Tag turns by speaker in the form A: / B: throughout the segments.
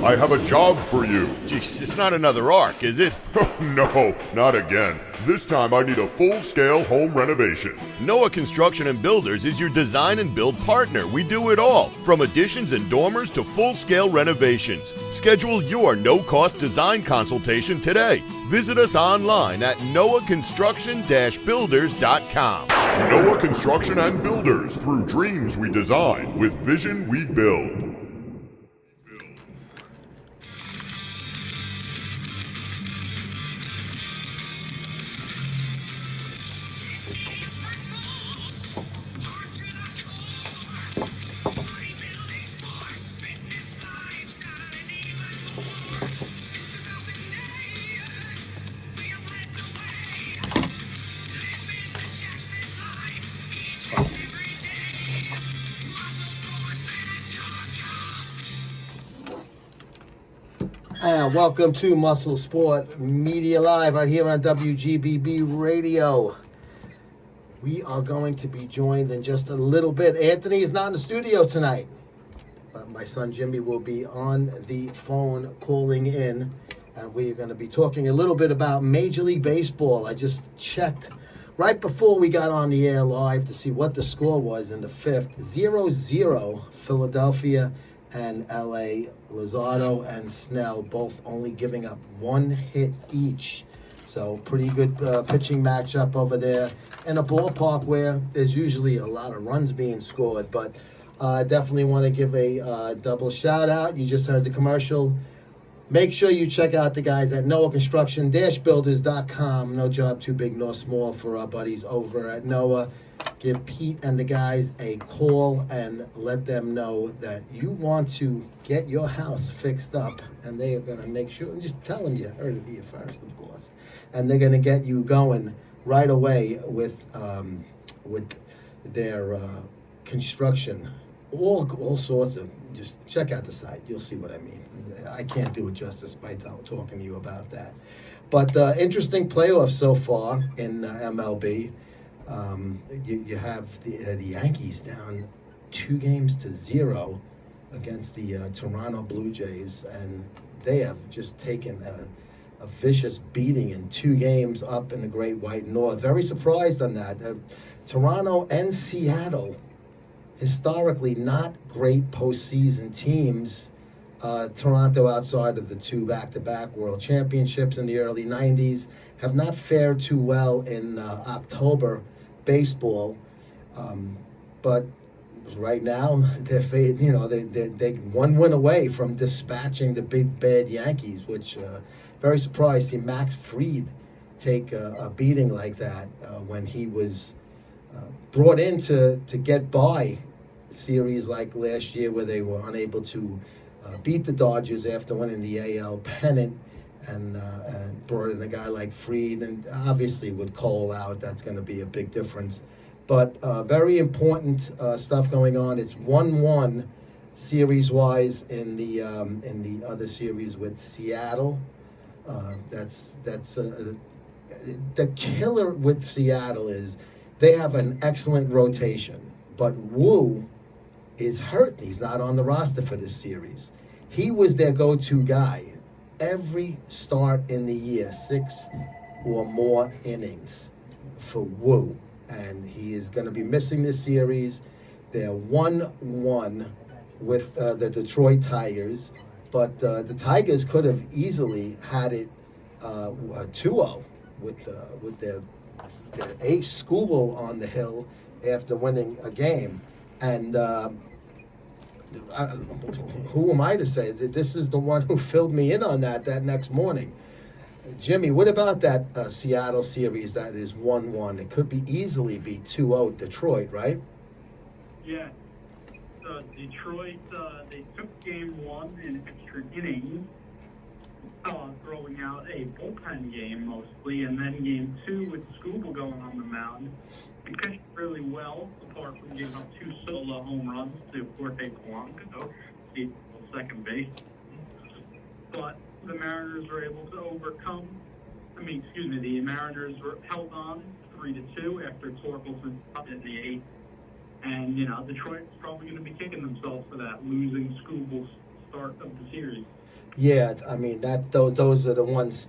A: I have a job for you.
B: Jeez, it's not another arc, is it?
A: No, not again. This time I need a full-scale home renovation.
B: Noah Construction and Builders is your design and build partner. We do it all, from additions and dormers to full-scale renovations. Schedule your no-cost design consultation today. Visit us online at noahconstruction-builders.com.
A: Noah Construction and Builders. Through dreams we design, with vision we build.
C: And welcome to MuscleSport Media Live right here on WGBB Radio. We are going to be joined in just a little bit. Anthony is not in the studio tonight, but my son Jimmy will be on the phone calling in, and we are going to be talking a little bit about Major League Baseball. I just checked right before we got on the air live to see what the score was in the fifth. 0-0 Philadelphia and LA. Luzardo and Snell both only giving up one hit each. So pretty good pitching matchup over there in a ballpark where there's usually a lot of runs being scored. But definitely want to give a double shout out. You just heard the commercial. Make sure you check out the guys at Noah Construction-Builders.com. No job too big nor small for our buddies over at Noah. Give Pete and the guys a call and let them know that you want to get your house fixed up, and they are going to make sure, and just tell them you heard it here first, of course, and they're going to get you going right away with their construction, all sorts of, just check out the site, you'll see what I mean. I can't do it justice by talking to you about that. But interesting playoffs so far in MLB. You have the Yankees down 2-0 against the Toronto Blue Jays, and they have just taken a vicious beating in 2 games up in the Great White North. Very surprised on that. Toronto and Seattle, historically not great postseason teams. Toronto, outside of the 2 back-to-back World Championships in the early 90s, have not fared too well in October baseball, but right now they're one win away from dispatching the big bad Yankees, which very surprised to see Max Fried take a beating like that when he was brought in to get by series like last year where they were unable to beat the Dodgers after winning the AL pennant. And brought in a guy like Fried, and obviously with Cole out, that's going to be a big difference. But very important stuff going on. It's 1-1 series-wise in the other series with Seattle. That's the killer with Seattle is they have an excellent rotation, but Wu is hurt. He's not on the roster for this series. He was their go-to guy. Every start in the year, 6 or more innings for Wu, and he is going to be missing this series. They're 1-1 with the Detroit Tigers, but the Tigers could have easily had it 2-0 with their ace Skubal on the hill after winning a game, and who am I to say that this is the one who filled me in on that next morning? Jimmy, what about that Seattle series that is 1-1? It could be easily be 2-0 Detroit, right?
D: Yeah. Detroit, they took game 1 in extra innings, throwing out a bullpen game mostly, and then game 2 with Skubal going on the mound. He pitched really well, apart from giving up 2 solo home runs to Jorge Polanco, second base. But the Mariners were able to overcome. The Mariners were held on 3-2 after Torkelson stopped in the 8th. And, Detroit's probably going to be kicking themselves for that, losing Skubal start of the series.
C: Yeah, I mean those are the ones.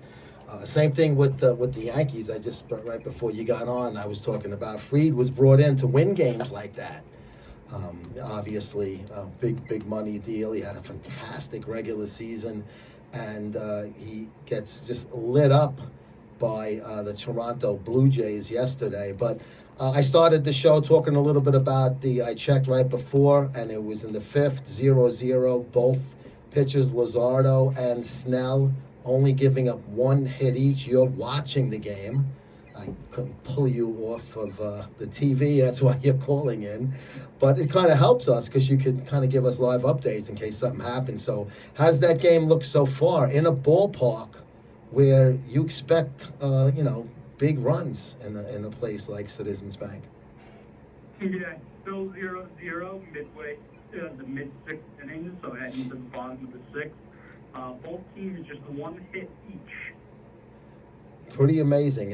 C: Same thing with the Yankees. I just right before you got on, I was talking about Fried was brought in to win games like that. Obviously, a big money deal. He had a fantastic regular season, and he gets just lit up by the Toronto Blue Jays yesterday. But I started the show talking a little bit about I checked right before, and it was in the fifth, 0-0. Both pitchers, Luzardo and Snell, only giving up one hit each. You're watching the game. I couldn't pull you off of the TV. That's why you're calling in. But it kind of helps us because you could kind of give us live updates in case something happens. So how's that game look so far in a ballpark where you expect, big runs in a place like Citizens Bank?
D: Yeah, still 0-0 midway the mid-sixth inning, so heading to the bottom of the sixth. Both teams just one hit each.
C: Pretty amazing.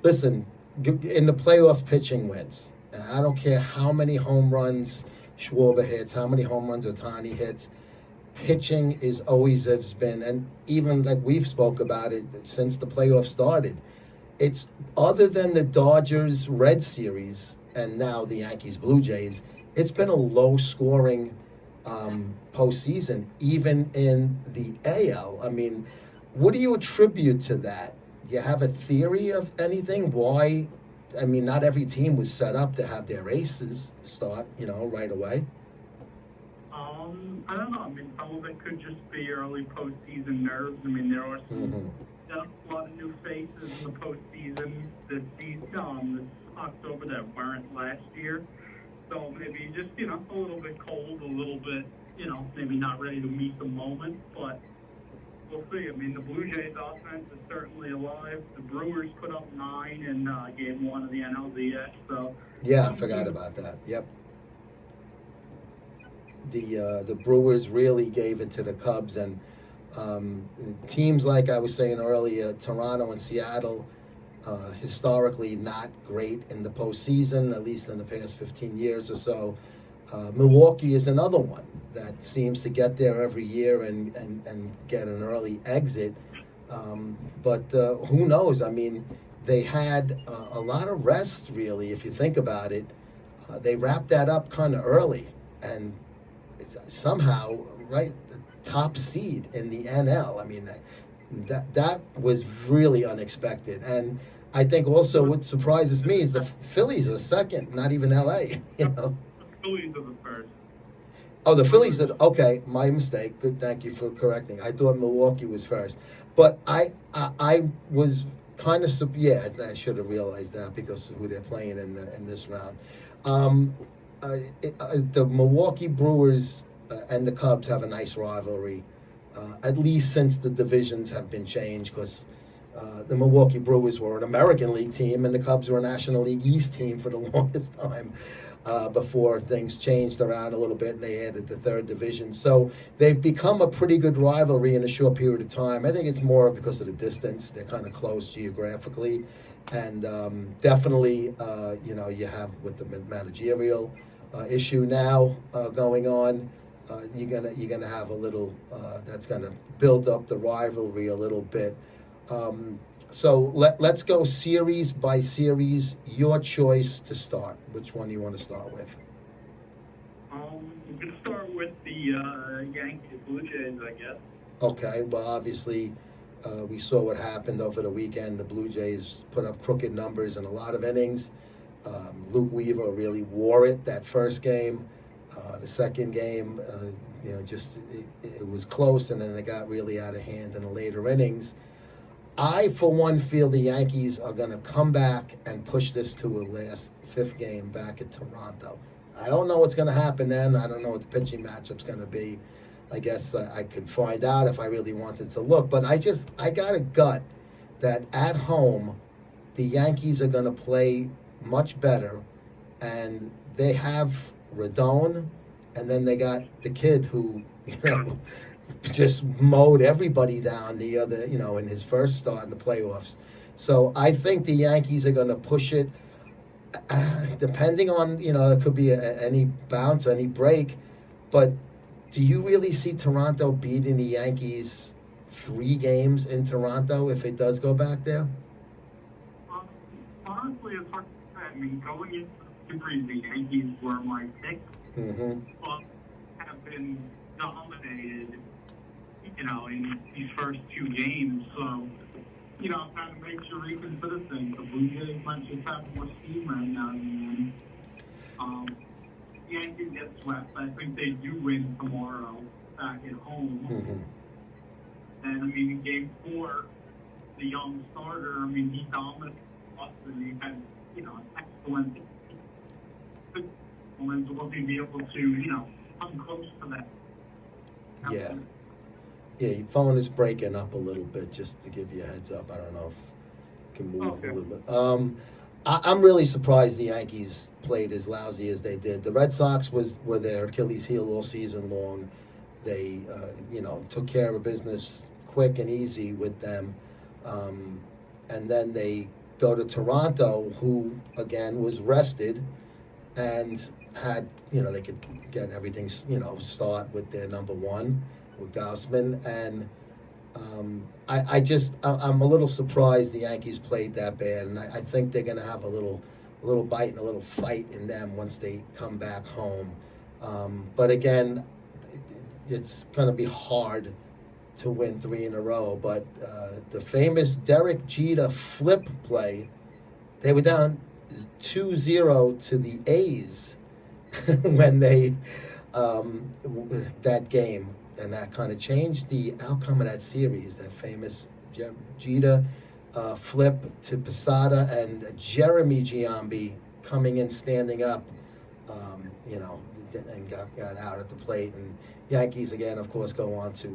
C: Listen, in the playoff, pitching wins. I don't care how many home runs Schwarber hits, how many home runs Ohtani hits. Pitching is always has been, and even like we've spoke about it since the playoffs started. It's other than the Dodgers Red Series and now the Yankees Blue Jays. It's been a low-scoring postseason, even in the AL. I mean, what do you attribute to that? Do you have a theory of anything? Why? I mean, not every team was set up to have their aces start, right away.
D: I don't know. I mean, some of it could just be early postseason nerves. I mean, there are a lot of new faces in the postseason this October that weren't last year. So maybe just, a little bit cold, a little bit, maybe not ready to meet the moment, but we'll see. I mean, the Blue Jays offense is certainly alive. The Brewers put up 9 in game 1 of the NLDS. So
C: yeah, I forgot about that. Yep. The Brewers really gave it to the Cubs, and teams like I was saying earlier, Toronto and Seattle, historically not great in the postseason, at least in the past 15 years or so. Milwaukee is another one that seems to get there every year and get an early exit. But who knows? I mean, they had a lot of rest, really, if you think about it. They wrapped that up kind of early, and it's somehow, right, the top seed in the NL. I mean, that was really unexpected. And I think also what surprises me is the Phillies are second, not even LA,
D: The Phillies are the first.
C: Oh, the Phillies are, okay, my mistake. Good, thank you for correcting. I thought Milwaukee was first. But I was kind of, I should have realized that because of who they're playing in this round. The Milwaukee Brewers and the Cubs have a nice rivalry, at least since the divisions have been changed, because the Milwaukee Brewers were an American League team and the Cubs were a National League East team for the longest time before things changed around a little bit and they added the third division. So they've become a pretty good rivalry in a short period of time. I think it's more because of the distance. They're kind of close geographically. And definitely, you have with the managerial issue now going on, you're gonna have a little that's gonna build up the rivalry a little bit. So let's go series by series. Your choice to start. Which one do you want to start with?
D: I'm gonna start with the Yankees Blue Jays, I guess.
C: Okay. Well, obviously, we saw what happened over the weekend. The Blue Jays put up crooked numbers in a lot of innings. Luke Weaver really wore it that first game. The second game, it was close, and then it got really out of hand in the later innings. I, for one, feel the Yankees are going to come back and push this to a last fifth game back at Toronto. I don't know what's going to happen then. I don't know what the pitching matchup's going to be. I guess I could find out if I really wanted to look. But I got a gut that at home, the Yankees are going to play much better. And they have Rodon, and then they got the kid who, just mowed everybody down the other, in his first start in the playoffs. So I think the Yankees are going to push it, depending on, it could be any bounce or any break. But Do you really see Toronto beating the Yankees 3 games in Toronto if it does go back there?
D: Honestly, it's hard to say. I mean, going into the series, the Yankees were my pick, but have been dominated, in these first 2 games. So, it kind of makes you reconsider things. The Blue Jays might just have more steam right now than the Yankees get swept. I think they do win tomorrow back at home. And, I mean, in Game 4, the young starter, he dominated Boston. He had, excellent performance. Will he be able to, come close to that?
C: Yeah. Yeah, your phone is breaking up a little bit, just to give you a heads up. I don't know if you can move a little bit. I'm really surprised the Yankees played as lousy as they did. The Red Sox were their Achilles heel all season long. They, took care of business quick and easy with them. And then they go to Toronto, who, again, was rested and had, they could get everything, start with their number 1, with Gausman. And I'm a little surprised the Yankees played that bad, and I think they're going to have a little bite and a little fight in them once they come back home. But again, it's going to be hard to win 3 in a row. But the famous Derek Jeter flip play, they were down 2-0 to the A's when they that game. And that kind of changed the outcome of that series. That famous Jeter flip to Posada and Jeremy Giambi coming in, standing up, and got out at the plate. And Yankees, again, of course, go on to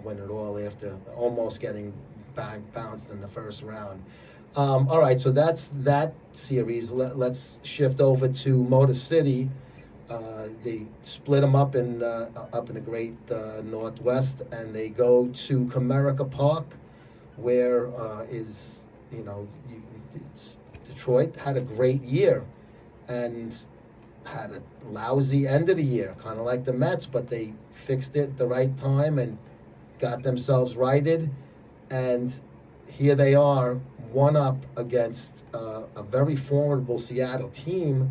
C: win it all after almost getting bounced in the first round. All right, so that's that series. Let's shift over to Motor City. They split them up in the great Northwest, and they go to Comerica Park, where Detroit had a great year and had a lousy end of the year, kind of like the Mets, but they fixed it at the right time and got themselves righted. And here they are, 1 up against a very formidable Seattle team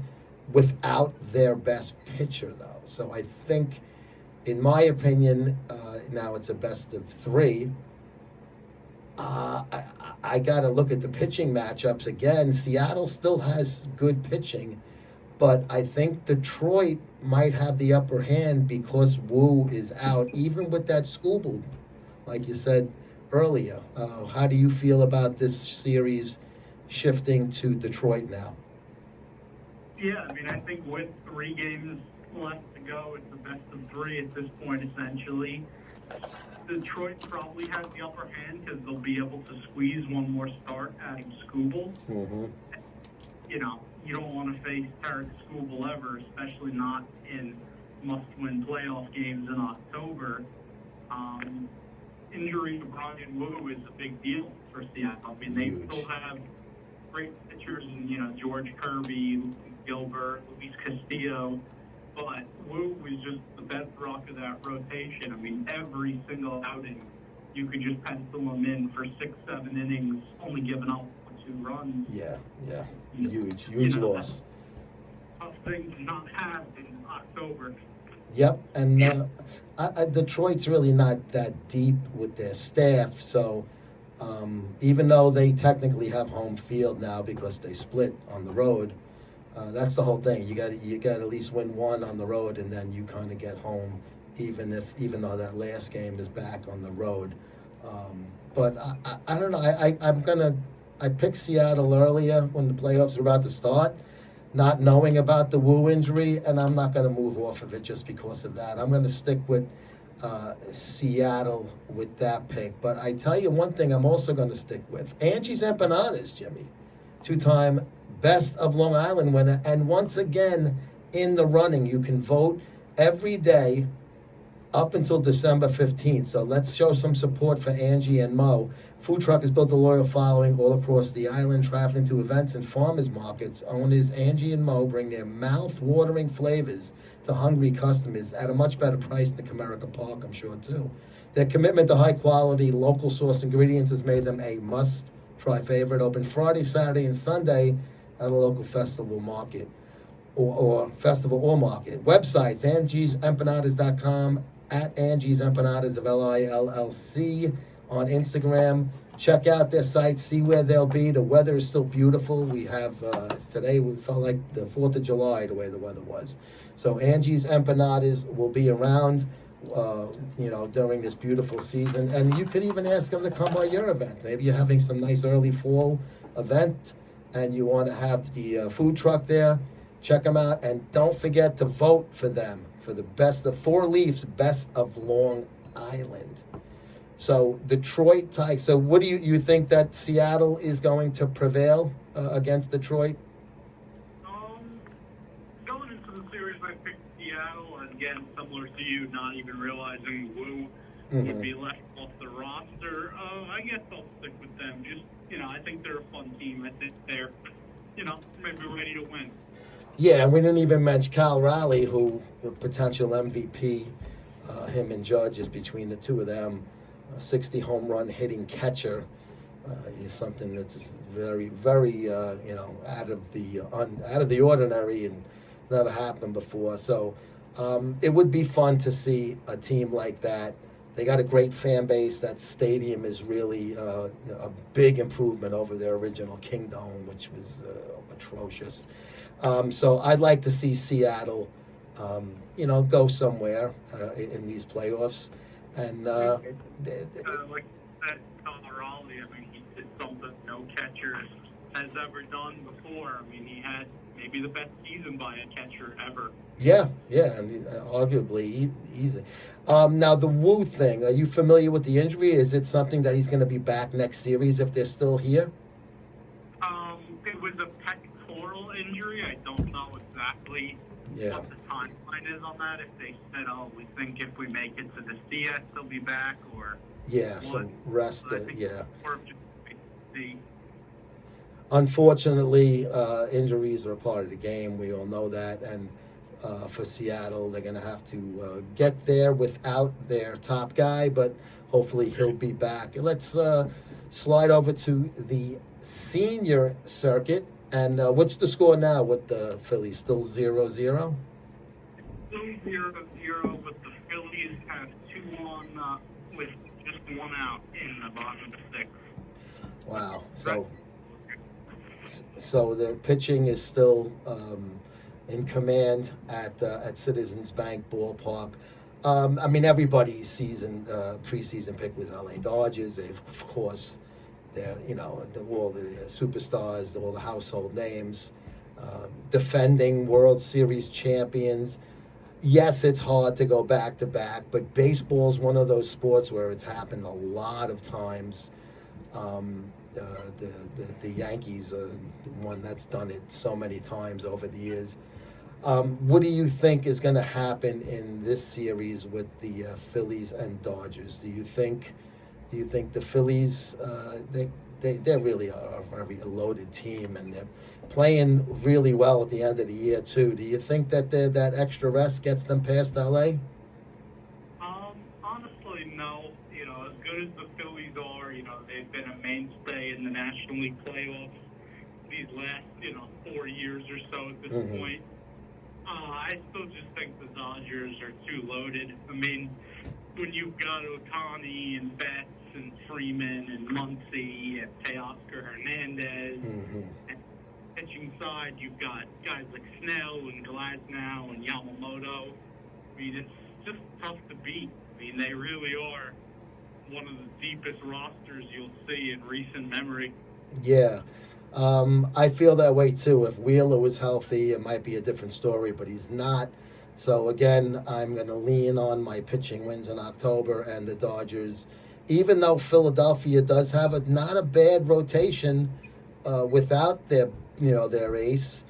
C: without their best pitcher, though. So I think, in my opinion, now it's a best of 3. I got to look at the pitching matchups again. Seattle still has good pitching, but I think Detroit might have the upper hand because Wu is out, even with that Scooble, like you said earlier. How do you feel about this series shifting to Detroit now?
D: Yeah, I think with 3 games left to go, it's the best of 3 at this point, essentially. Detroit probably has the upper hand because they'll be able to squeeze 1 more start adding Scooble. You don't want to face Tarek Scooble ever, especially not in must-win playoff games in October. Injury to Brian Wu is a big deal for Seattle. They still have great pitchers in, George Kirby, Gilbert, Luis Castillo, but Wu was just the bedrock of that rotation. Every single outing, you could just pencil him in for 6-7 innings, only giving up 2 runs.
C: Yeah, huge loss.
D: Tough thing to not have in October.
C: Yep, and Detroit's really not that deep with their staff, so even though they technically have home field now because they split on the road, that's the whole thing. You got to at least win 1 on the road, and then you kind of get home, even though that last game is back on the road. But I don't know. I picked Seattle earlier when the playoffs were about to start, not knowing about the Wu injury, and I'm not going to move off of it just because of that. I'm going to stick with Seattle with that pick. But I tell you one thing I'm also going to stick with. Angie's Empanadas, Jimmy. 2-time Best of Long Island winner. And once again, in the running, you can vote every day up until December 15th. So let's show some support for Angie and Mo. Food truck has built a loyal following all across the island, traveling to events and farmers markets. Owners Angie and Mo bring their mouth-watering flavors to hungry customers at a much better price than Comerica Park, I'm sure, too. Their commitment to high-quality, local source ingredients has made them a must-try favorite. Open Friday, Saturday, and Sunday at a local festival market or festival or market. Websites, Angie'sEmpanadas.com, at Angie's Empanadas of LILLC on Instagram. Check out their site, see where they'll be. The weather is still beautiful. We have, today we felt like the 4th of July, the way the weather was. So Angie's Empanadas will be around, during this beautiful season. And you could even ask them to come by your event. Maybe you're having some nice early fall event and you want to have the food truck there. Check them out. And don't forget to vote for them for the best of 4 Leafs, best of Long Island. So Detroit Tigers. So what do you think that Seattle is going to prevail against Detroit?
D: Going into the series, I picked Seattle. Again, similar to you, not even realizing Wu would be left off the roster. I guess I'll stick with them. Just, I think they're a fun team. I think they're, maybe ready to win.
C: Yeah, and we didn't even mention Cal Raleigh, who a potential MVP. Him and Judge is between the two of them. 60 home run hitting catcher is something that's very, very, out of the ordinary and never happened before. So it would be fun to see a team like that. They got a great fan base. That stadium is really a big improvement over their original Kingdome, which was atrocious. So I'd like to see Seattle, go somewhere in these playoffs. And
D: like that, Raleigh, he did something no catcher has ever done before. He had maybe the best season by a catcher ever.
C: Yeah, and arguably easy. Now the Wu thing, are you familiar with the injury? Is it something that he's going to be back next series if they're still here?
D: It was a pectoral injury. I don't know exactly what the timeline is on that. If they said, we think if we make it to the CS, they'll be back, or
C: some rest.
D: Just
C: Unfortunately, injuries are a part of the game. We all know that, and for Seattle, they're going to have to get there without their top guy, but hopefully he'll be back. Let's slide over to the senior circuit. And what's the score now with the Phillies? Still 0-0?
D: Still 0-0, but the Phillies have 2 on with just 1 out in the bottom of the 6th.
C: Wow. So the pitching is still in command at Citizens Bank Ballpark. Everybody's preseason pick was LA Dodgers. They, of course, they're, all the superstars, all the household names, defending World Series champions. Yes, it's hard to go back to back, but baseball is one of those sports where it's happened a lot of times. The Yankees are the one that's done it so many times over the years. What do you think is going to happen in this series with the Phillies and Dodgers? Do you think the Phillies they really are a very loaded team, and they're playing really well at the end of the year too? Do you think that that extra rest gets them past LA?
D: Honestly, no. As good as the Phillies are, they've been a mainstay in the National League playoffs these last, 4 years or so at this point. I still just think the Dodgers are too loaded. When you've got Ohtani and Betts and Freeman and Muncy and Teoscar Hernandez, and pitching side, you've got guys like Snell and Glasnow and Yamamoto. It's just tough to beat. They really are one of the deepest rosters you'll see in recent memory.
C: Yeah. I feel that way too. If Wheeler was healthy, it might be a different story, but he's not. So again, I'm going to lean on my pitching wins in October and the Dodgers. Even though Philadelphia does have not a bad rotation without their ace,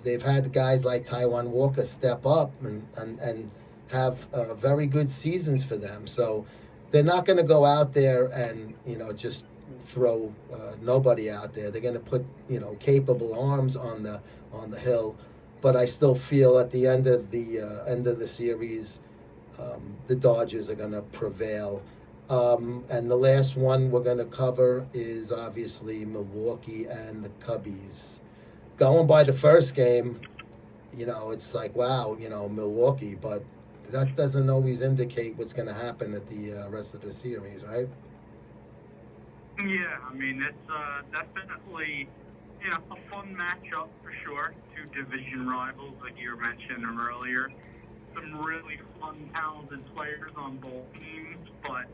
C: they've had guys like Taijuan Walker step up and have very good seasons for them. So they're not going to go out there and just throw nobody out there. They're going to put capable arms on the hill. But I still feel at the end of the series, the Dodgers are going to prevail. And the last one we're going to cover is obviously Milwaukee and the Cubbies. Going by the first game, it's like, wow, Milwaukee, but that doesn't always indicate what's going to happen at the rest of the series, right?
D: Yeah, I mean, it's definitely a fun matchup for sure. Two division rivals, like you were mentioning earlier. Some really fun, talented players on both teams, but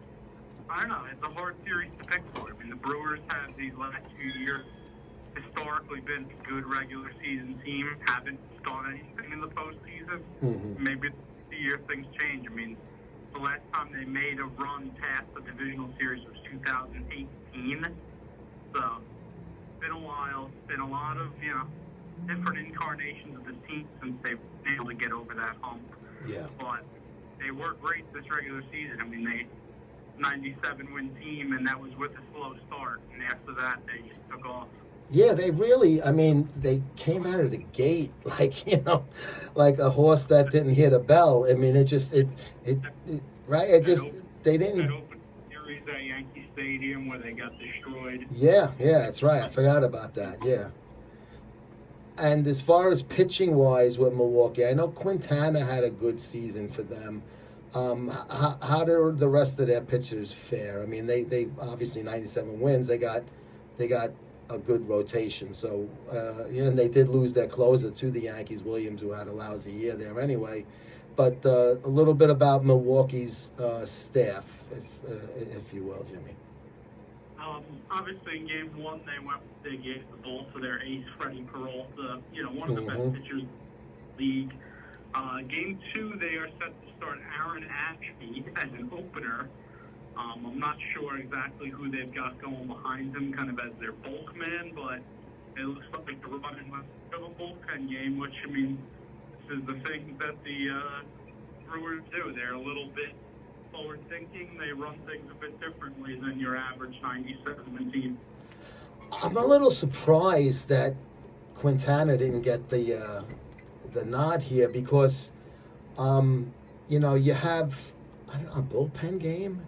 D: I don't know. It's a hard series to pick for. I mean, the Brewers have these last few years historically been a good regular season team. Haven't done anything in the postseason.
C: Mm-hmm.
D: Maybe the year things change. I mean, the last time they made a run past the divisional series was 2018. So it's been a while. It's been a lot of different incarnations of this team since they've been able to get over that hump.
C: Yeah.
D: But they were great this regular season. I mean, they 97-win team, and that was with a slow start. And after that, they just took off.
C: Yeah, they really, they came out of the gate like a horse that didn't hear the bell. I mean, right? They didn't.
D: That open series at Yankee Stadium where they got destroyed.
C: Yeah, that's right. I forgot about that, yeah. And as far as pitching-wise with Milwaukee, I know Quintana had a good season for them. How do the rest of their pitchers fare? I mean, they obviously 97 wins. They got a good rotation. So, and they did lose their closer to the Yankees, Williams, who had a lousy year there anyway. But a little bit about Milwaukee's staff, if you will, Jimmy.
D: Obviously, in Game 1, they gave the ball to their ace, Freddie Peralta, one of the best pitchers in the league. Game 2, they are set to start Aaron Ashby as an opener. I'm not sure exactly who they've got going behind him, kind of as their bulk man, but it looks like they're running a bullpen game, which, I mean, this is the thing that the Brewers do. They're a little bit forward thinking. They run things a bit differently than your average 97 team.
C: I'm a little surprised that Quintana didn't get the nod here because, you have a bullpen game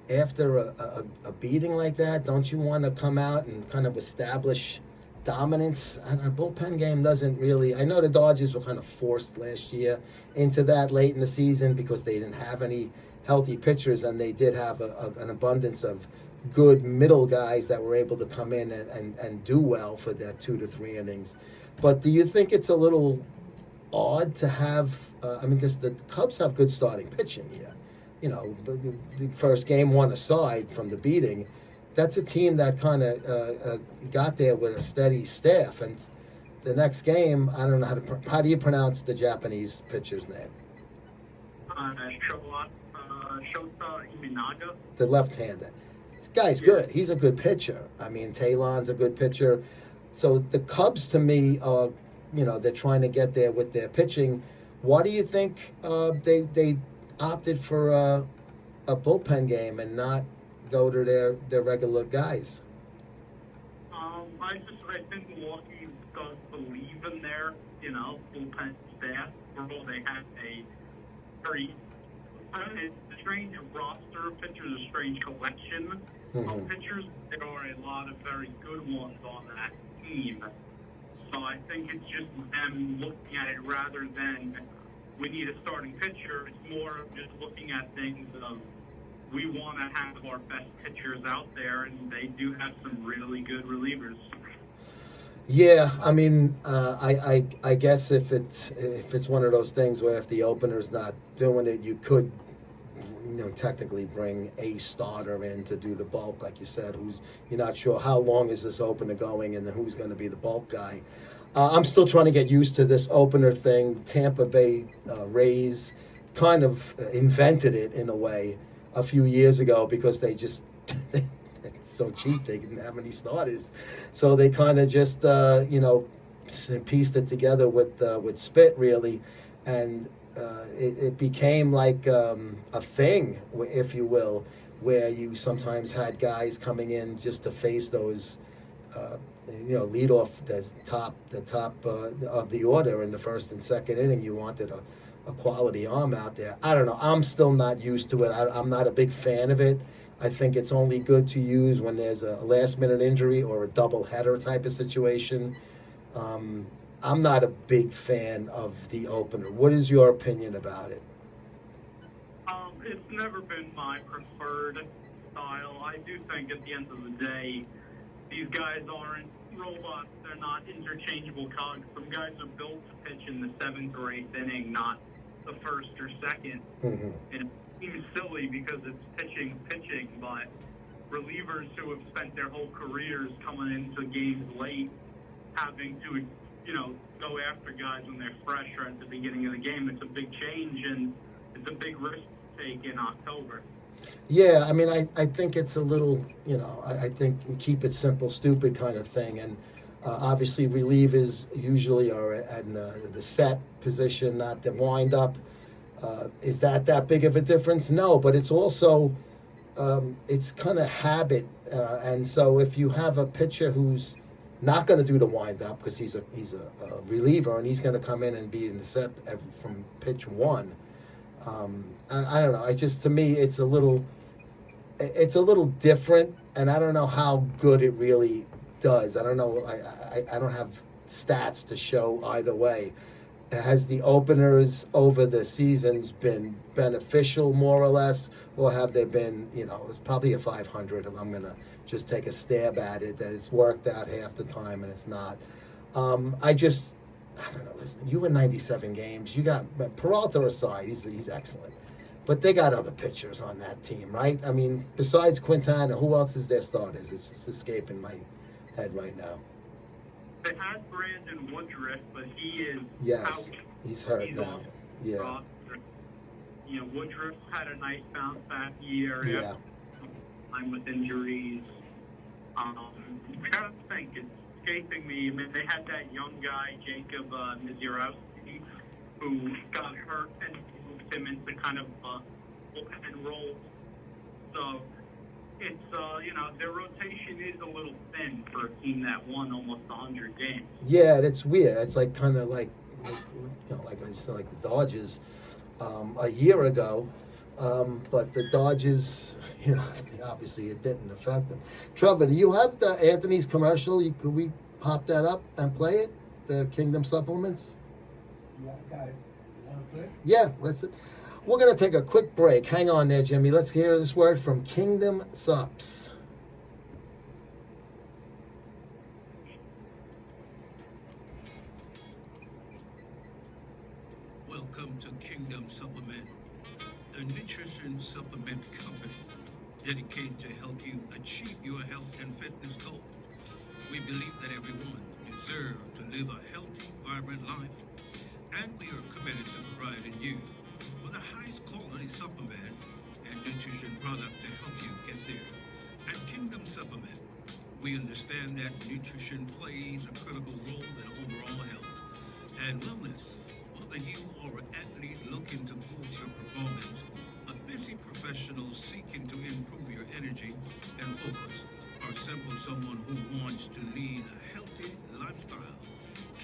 C: after a beating like that. Don't you want to come out and kind of establish dominance? And a bullpen game doesn't really. I know the Dodgers were kind of forced last year into that late in the season because they didn't have any healthy pitchers, and they did have an abundance of good middle guys that were able to come in and do well for their 2 to 3 innings. But do you think it's a little odd to have, because the Cubs have good starting pitching here. The first Game 1 aside from the beating, that's a team that kind of got there with a steady staff. And the next game, I don't know how do you pronounce the Japanese pitcher's name?
D: Shota Imanaga.
C: The left-hander. This guy's good. He's a good pitcher. I mean, Talon's a good pitcher. So the Cubs, to me, they're trying to get there with their pitching. Why do you think they opted for a bullpen game and not go to their regular guys?
D: I think Milwaukee does believe in their, bullpen staff. Although they have a very strange roster of pitchers, a strange collection of pitchers. There are a lot of very good ones on that team. So I think it's just them looking at it rather than we need a starting pitcher. It's more of just looking at things of we want to have our best pitchers out there, and they do have some really good relievers.
C: Yeah, I mean, I guess if it's one of those things where if the opener's not doing it, you could, technically bring a starter in to do the bulk, like you said. You're not sure how long is this opener going, and then who's going to be the bulk guy. I'm still trying to get used to this opener thing. Tampa Bay Rays kind of invented it in a way a few years ago because they just it's so cheap. They didn't have any starters, so they kind of just pieced it together with spit really, and it became like a thing, if you will, where you sometimes had guys coming in just to face those, lead off the top of the order in the first and second inning. You wanted a quality arm out there. I don't know. I'm still not used to it. I'm not a big fan of it. I think it's only good to use when there's a last-minute injury or a double-header type of situation. I'm not a big fan of the opener. What is your opinion about it?
D: It's never been my preferred style. I do think at the end of the day, these guys aren't robots. They're not interchangeable cogs. Some guys are built to pitch in the 7th or 8th inning, not the 1st or 2nd.
C: Mm-hmm.
D: And it seems silly because it's pitching, but relievers who have spent their whole careers coming into games late, having to, go after guys when they're fresh or at the beginning of the game, it's a big change and it's a big risk to take in October.
C: Yeah, I mean, I think it's a little, I think keep it simple, stupid kind of thing. And obviously relievers usually are in the set position, not the wind up. Is that big of a difference? No, but it's also, it's kind of habit. And so if you have a pitcher who's not going to do the wind up because he's a reliever and he's going to come in and be in the set from pitch one, I don't know. To me, it's a little different, and I don't know how good it really does. I don't know. I don't have stats to show either way. Has the openers over the seasons been beneficial, more or less, or have they been? It's probably a 500. If I'm gonna just take a stab at it, that it's worked out half the time and it's not. I don't know. Listen, you win 97 games. You got Peralta aside, he's excellent, but they got other pitchers on that team, right? I mean, besides Quintana, who else is their starters? It's just escaping my head right now.
D: They had Brandon Woodruff, but he is
C: yes,
D: out.
C: He's hurt now. Yeah.
D: Roster. Woodruff had a nice bounce back year.
C: Yeah.
D: Time with injuries. I'm trying to think. It's escaping me. I mean, they had that young guy, Jacob Mizurowski, who got hurt and moved him into kind of bullpen role. So it's, their rotation is a little thin for a team that won almost 100 games.
C: Yeah, it's weird. It's like kind of like I said, like the Dodgers a year ago. But the Dodgers, obviously it didn't affect them. Trevor, do you have the Anthony's commercial? Could we pop that up and play it? The Kingdom Supplements?
E: Yeah, I got it. You want to play it?
C: Yeah, we're going to take a quick break. Hang on there, Jimmy. Let's hear this word from Kingdom Sups.
F: Welcome to Kingdom Supplement, a nutrition supplement company dedicated to help you achieve your health and fitness goals. We believe that everyone deserves to live a healthy, vibrant life, and we are committed to providing you with the highest quality supplement and nutrition product to help you get there. At Kingdom Supplement, we understand that nutrition plays a critical role in overall health and wellness. Whether you are an athlete looking to boost your performance, a busy professional seeking to improve your energy and focus, or simply someone who wants to lead a healthy lifestyle,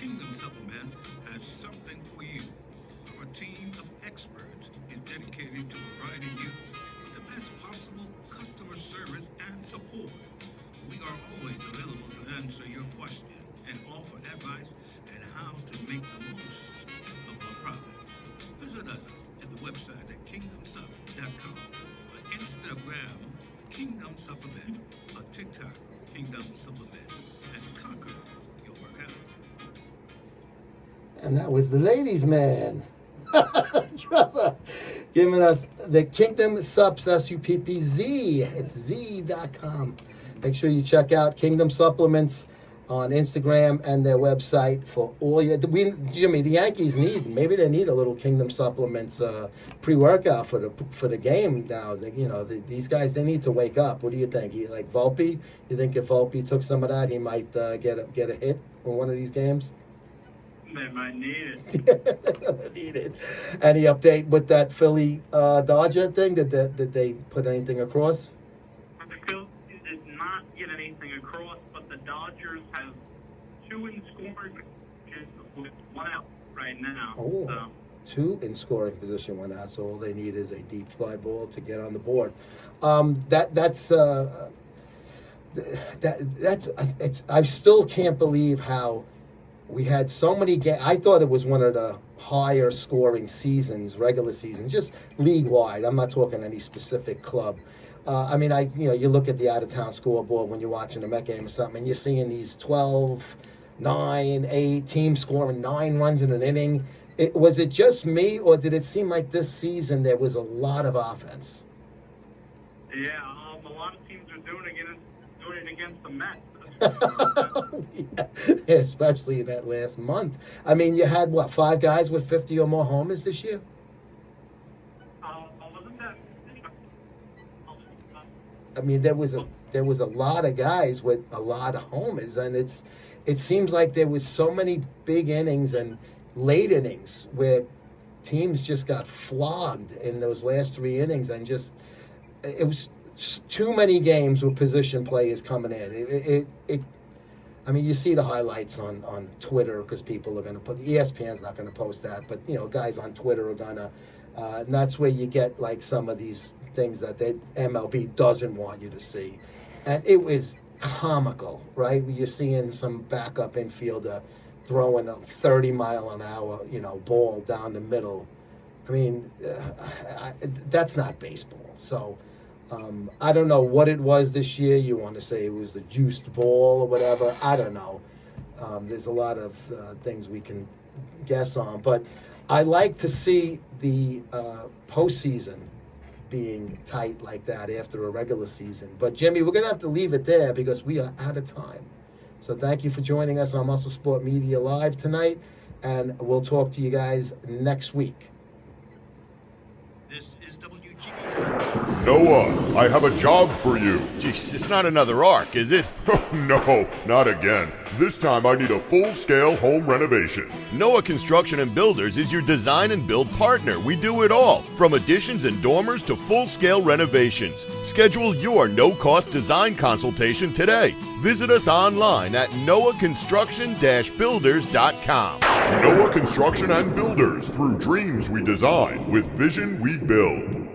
F: Kingdom Supplement has something for you. Our team of experts is dedicated to providing you with the best possible customer service and support. We are always available to answer your question and offer advice on how to make the most of our product. Visit us at the website at kingdomsup.com, on Instagram, Kingdom Supplement, on TikTok, Kingdom Supplement, and conquer your workout.
C: And that was the ladies' man. Trevor giving us the Kingdom Sups, S-U-P-P-Z. It's Z.com. Make sure you check out Kingdom Supplements on Instagram and their website for all your. Jimmy, the Yankees need a little Kingdom Supplements pre-workout for the game now. These guys, they need to wake up. What do you think? Like Volpe? You think if Volpe took some of that, he might get a hit in one of these games?
D: They might need it.
C: Need it. Any update with that Philly Dodger thing? Did they put anything across?
D: Philly did not get anything across, but the Dodgers have 2 in scoring with 1 out right now.
C: Oh.
D: So.
C: 2 in scoring position went out, so all they need is a deep fly ball to get on the board. I still can't believe how we had so many games. I thought it was one of the higher scoring seasons, regular seasons, just league wide. I'm not talking any specific club. I mean, you look at the out of town scoreboard when you're watching a Met game or something, and you're seeing these 12, 9, 8 teams scoring 9 runs in an inning. Was it just me, or did it seem like this season there was a lot of offense?
D: Yeah, a lot of teams are doing it against the Mets.
C: Yeah, especially in that last month. I mean, you had, 5 guys with 50 or more homers this year?
D: Wasn't that?
C: I mean, there was a lot of guys with a lot of homers, and it seems like there was so many big innings and late innings where teams just got flogged in those last 3 innings, and it was too many games with position players coming in. I mean, you see the highlights on Twitter because people are going to put, ESPN's not going to post that, but guys on Twitter are going to, and that's where you get like some of these things that the MLB doesn't want you to see, and it was comical, right? You're seeing some backup infielder throwing a 30-mile-an-hour, ball down the middle. I mean, that's not baseball. So I don't know what it was this year. You want to say it was the juiced ball or whatever. I don't know. There's a lot of things we can guess on. But I like to see the postseason being tight like that after a regular season. But, Jimmy, we're going to have to leave it there because we are out of time. So thank you for joining us on MuscleSport Media Live tonight, and we'll talk to you guys next week.
F: This is WGBB.
A: Noah, I have a job for you.
B: Jeez, it's not another arc, is it?
A: No, not again. This time I need a full-scale home renovation.
B: Noah Construction and Builders is your design and build partner. We do it all, from additions and dormers to full-scale renovations. Schedule your no-cost design consultation today. Visit us online at noahconstruction-builders.com.
A: Noah Construction and Builders, through dreams we design, with vision we build.